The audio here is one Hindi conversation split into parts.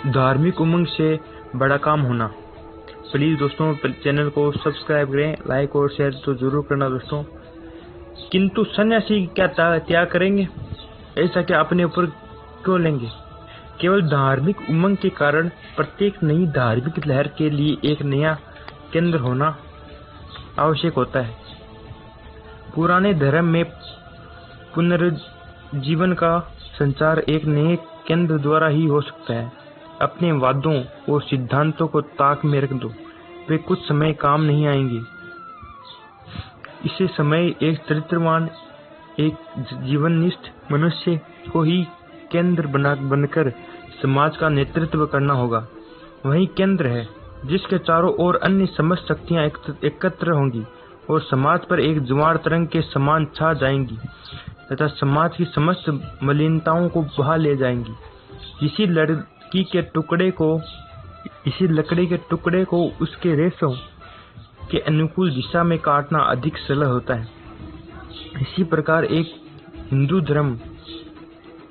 धार्मिक उमंग से बड़ा काम होना। प्लीज़ दोस्तों चैनल को सब्सक्राइब करें, लाइक और शेयर तो जरूर करना दोस्तों। किंतु सन्यासी क्या त्याग करेंगे? ऐसा क्या अपने ऊपर क्यों लेंगे? केवल धार्मिक उमंग के कारण प्रत्येक नई धार्मिक लहर के लिए एक नया केंद्र होना आवश्यक होता है। पुराने धर्म में पुनर्जीवन का संचार एक नए केंद्र द्वारा ही हो सकता है। अपने वादों और सिद्धांतों को ताक में रख दो, वे कुछ समय काम नहीं आएंगे। इसे समय एक चरित्रवान, एक जीवननिष्ठ मनुष्य को ही केंद्र बनकर समाज का नेतृत्व करना होगा। वही केंद्र है जिसके चारों ओर अन्य समस्त शक्तियां एकत्र होंगी और समाज पर एक ज्वार तरंग के समान छा जाएंगी तथा समाज की समस्त मलिनताओं को बहा ले जाएंगी। इसी लकड़ी के टुकड़े को उसके रेशों के अनुकूल दिशा में काटना अधिक सरल होता है। इसी प्रकार एक हिंदू धर्म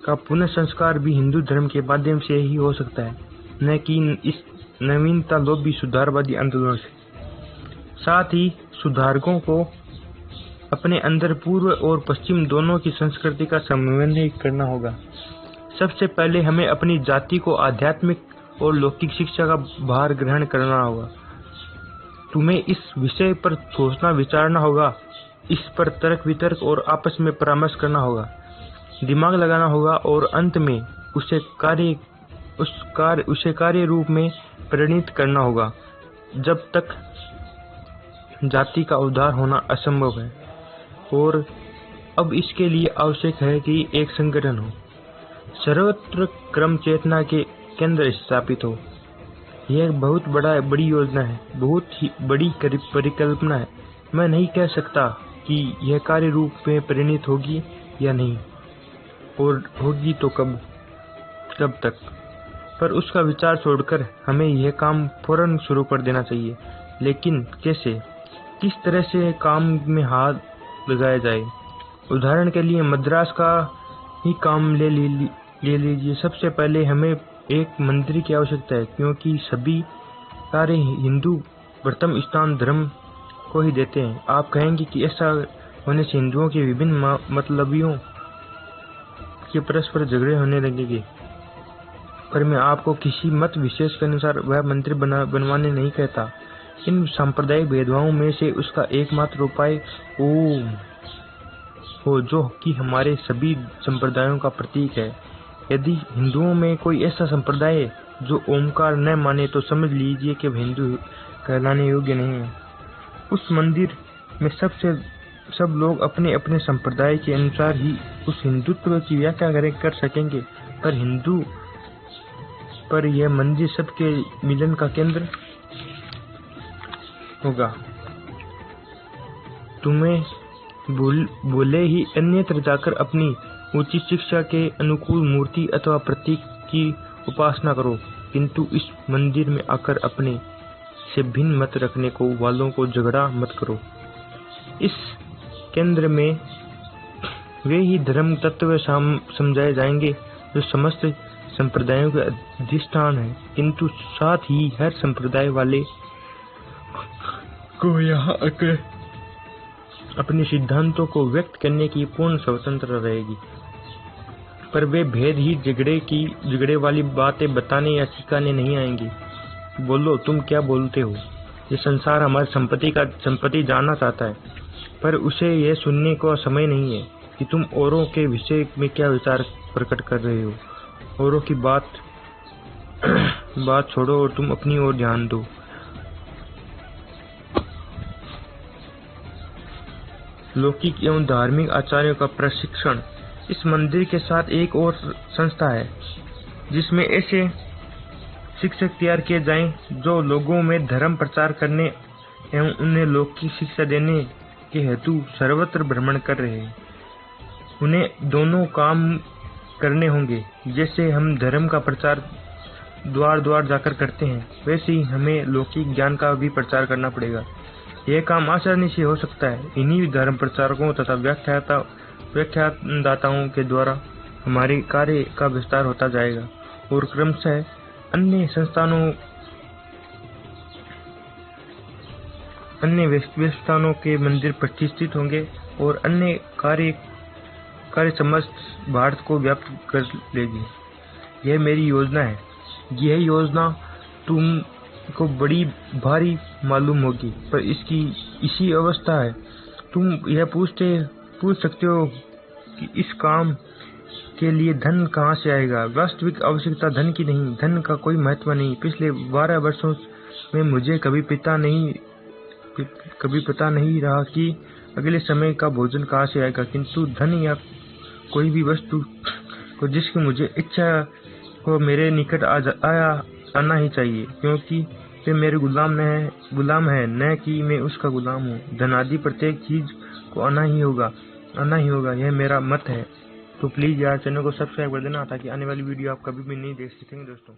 का पुनः संस्कार भी हिंदू धर्म के माध्यम से ही हो सकता है, न कि इस नवीनता लोभी सुधारवादी आंदोलन से। साथ ही सुधारकों को अपने अंदर पूर्व और पश्चिम दोनों की संस्कृति का समन्वय करना होगा। सबसे पहले हमें अपनी जाति को आध्यात्मिक और लौकिक शिक्षा का भार ग्रहण करना होगा। तुम्हें इस विषय पर सोचना विचारना होगा, इस पर तर्क वितर्क और आपस में परामर्श करना होगा, दिमाग लगाना होगा और अंत में उसे कार्य रूप में परिणित करना होगा। जब तक जाति का उद्धार होना असंभव है और अब इसके लिए आवश्यक है कि एक संगठन हो, सर्वत्र क्रम चेतना के केंद्र स्थापित हो। यह एक बहुत बड़ी योजना है, बहुत ही बड़ी परिकल्पना है। मैं नहीं कह सकता कि यह कार्य रूप में परिणित होगी या नहीं, और होगी तो कब तक, पर उसका विचार छोड़कर हमें यह काम फौरन शुरू कर देना चाहिए। लेकिन कैसे, किस तरह से काम में हाथ लगाया जाए? उदाहरण के लिए मद्रास का ही काम ले लीजिए। सबसे पहले हमें एक मंदिर की आवश्यकता है, क्योंकि सभी सारे हिंदू प्रथम स्थान धर्म को ही देते हैं। आप कहेंगे कि ऐसा होने से हिंदुओं के विभिन्न मतलबियों के परस्पर झगड़े होने लगेंगे, पर मैं आपको किसी मत विशेष के अनुसार वह मंदिर बनवाने नहीं कहता। इन सांप्रदायिक भेदभावों में से उसका एकमात्र उपाय ओम हो, जो कि हमारे सभी संप्रदायों का प्रतीक है। यदि हिंदुओं में कोई ऐसा संप्रदाय है जो ओमकार न माने, तो समझ लीजिए कि वह हिंदू कहलाने योग्य नहीं है। उस मंदिर में सब लोग अपने अपने संप्रदाय के अनुसार ही उस हिंदुत्व की व्याख्या कर सकेंगे, पर यह मंदिर सबके मिलन का केंद्र होगा। तुम्हें भले ही अन्यत्र जाकर अपनी उचित शिक्षा के अनुकूल मूर्ति अथवा प्रतीक की उपासना करो, किंतु इस मंदिर में आकर अपने से भिन्न मत रखने को वालों को झगड़ा मत करो। इस केंद्र में वे ही धर्म तत्व समझाए जाएंगे जो समस्त संप्रदायों के अधिष्ठान है, किंतु साथ ही हर संप्रदाय वाले को यहाँ आकर अपने सिद्धांतों को व्यक्त करने की पूर्ण स्वतंत्रता रहेगी। पर वे भेद ही झगड़े वाली बातें बताने या सिखाने नहीं आएंगे। बोलो, तुम क्या बोलते हो? ये संसार हमारी संपत्ति जानना चाहता है, पर उसे यह सुनने का समय नहीं है कि तुम औरों के विषय में क्या विचार प्रकट कर रहे हो। औरों की बात छोड़ो और तुम अपनी ओर ध्यान दो। लौकिक एवं धार्मिक आचार्यों का प्रशिक्षण। इस मंदिर के साथ एक और संस्था है जिसमें ऐसे शिक्षक तैयार किए जाएं जो लोगों में धर्म प्रचार करने एवं उन्हें लौकिक शिक्षा देने के हेतु सर्वत्र भ्रमण कर रहे हैं। उन्हें दोनों काम करने होंगे। जैसे हम धर्म का प्रचार द्वार द्वार जाकर करते हैं, वैसे ही हमें लौकिक ज्ञान का भी प्रचार करना पड़ेगा। यह काम आसानी से हो सकता है। इन्हीं धर्म प्रचारकों तथा व्याख्याताओं के द्वारा हमारे कार्य का विस्तार होता जाएगा और क्रमशः अन्य व्यवस्थानों के मंदिर प्रतिष्ठित होंगे और अन्य कार्य समस्त भारत को व्याप्त कर लेगी। यह मेरी योजना है। यह योजना तुमको बड़ी भारी मालूम होगी, पर इसी अवस्था है। तुम यह पूछ सकते हो कि इस काम के लिए धन कहाँ से आएगा। वास्तविक आवश्यकता धन की नहीं, धन का कोई महत्व नहीं। पिछले 12 वर्षों में मुझे कभी पता नहीं रहा कि अगले समय का भोजन कहाँ से आएगा, किंतु धन या कोई भी वस्तु को जिसकी मुझे इच्छा को मेरे निकट आना ही चाहिए, क्योंकि वे मेरे गुलाम है, न कि मैं उसका गुलाम हूँ। धनादि प्रत्येक चीज को आना ही होगा। यह मेरा मत है। तो प्लीज यार चैनल को सब्सक्राइब कर देना ताकि आने वाली वीडियो आप कभी भी नहीं देख सकेंगे दोस्तों।